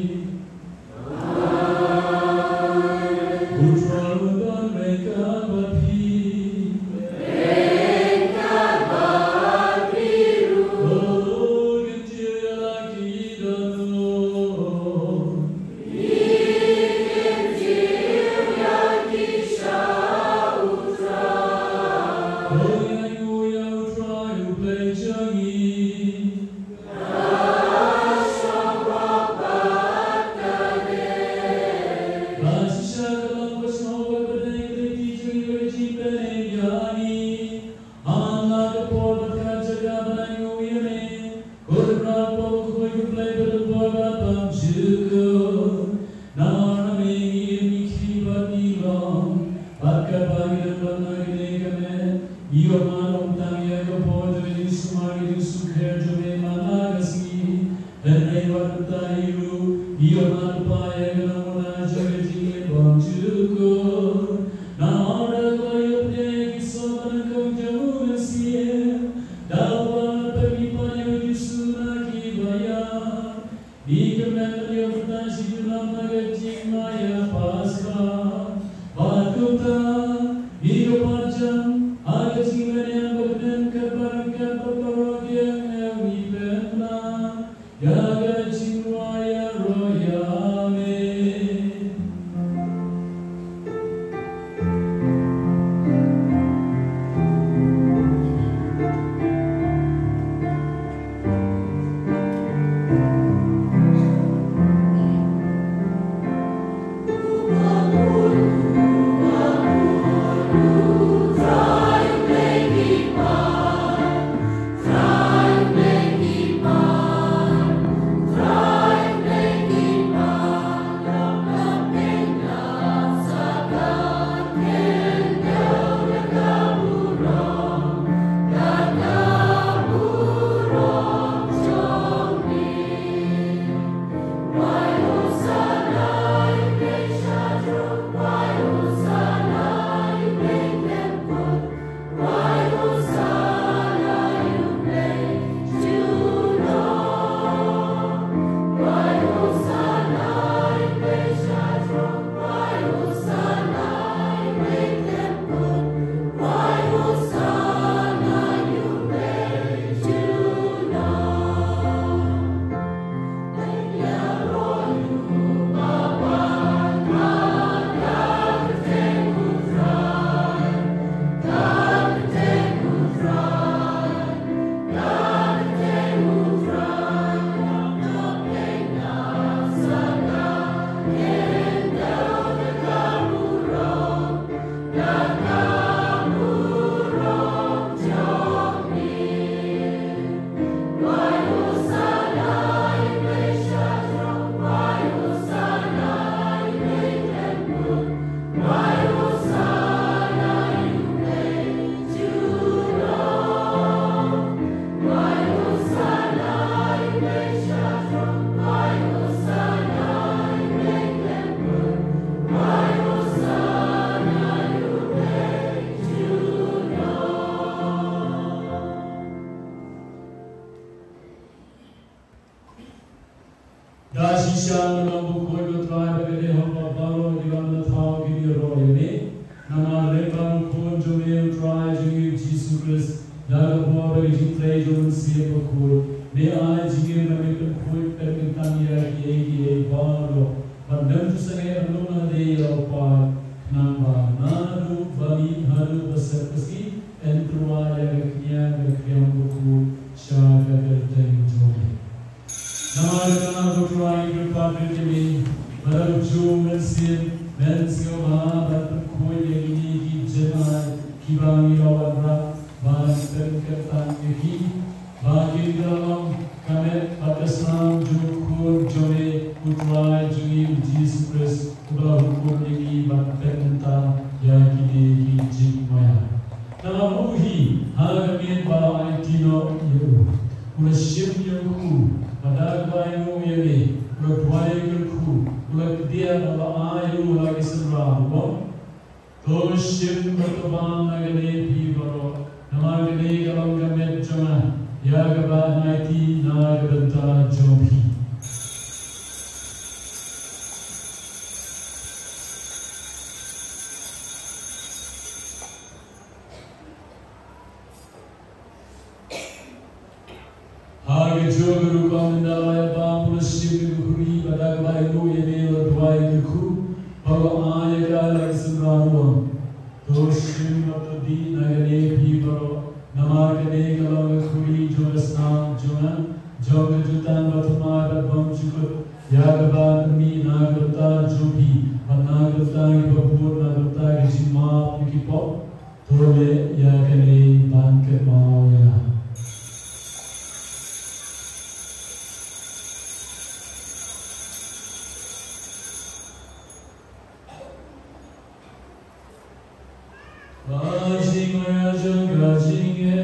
Speaker 2: Nama muhi, hal kami ula shim yang ku, pada bayu yeli, ula tuai ku, ula dia ula ayu ula kisra bon, to shim berteban nagale pibaro, nama gale galang gamet joma, ya gaba naiti na gabenta jomi. Harga jogeru kamendalaya bamul shim guri pada bayu yeli ula tuai ku, bawa ayah semrawan, doshim atadi nagale pibaro, nama gale galang kuri jogasna jonan, jogajutan batma rabam chukut, yagaba mi nagrata jobi, nagrata ibapur nagrata gishima pikipop, tole yagale banke mawaya. Vajimaya Jangajinge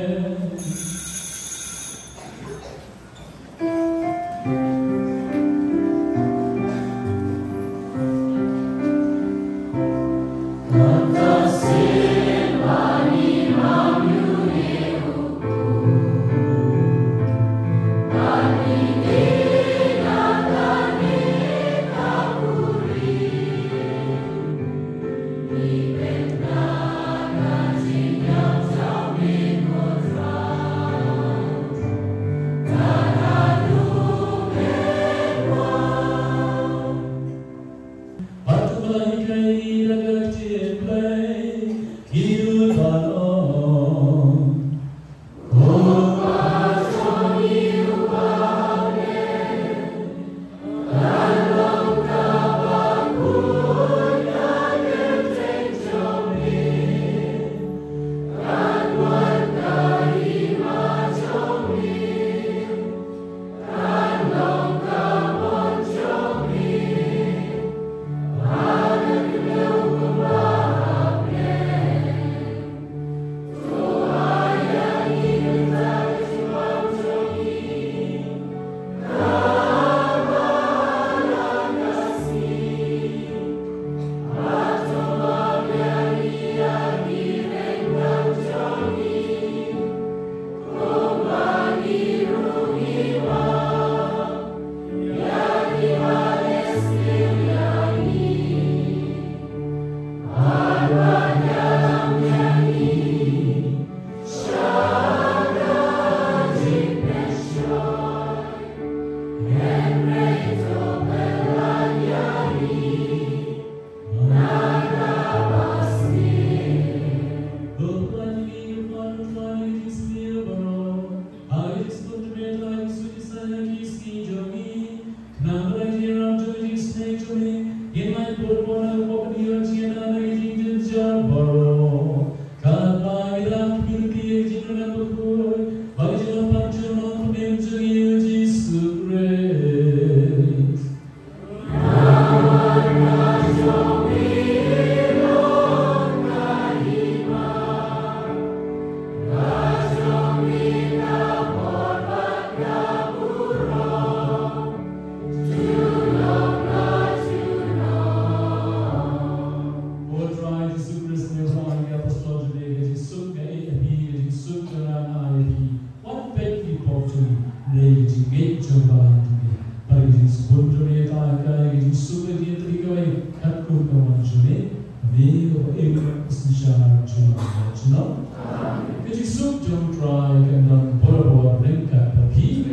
Speaker 2: Jadi sub jom try kandang bola ring kat tapi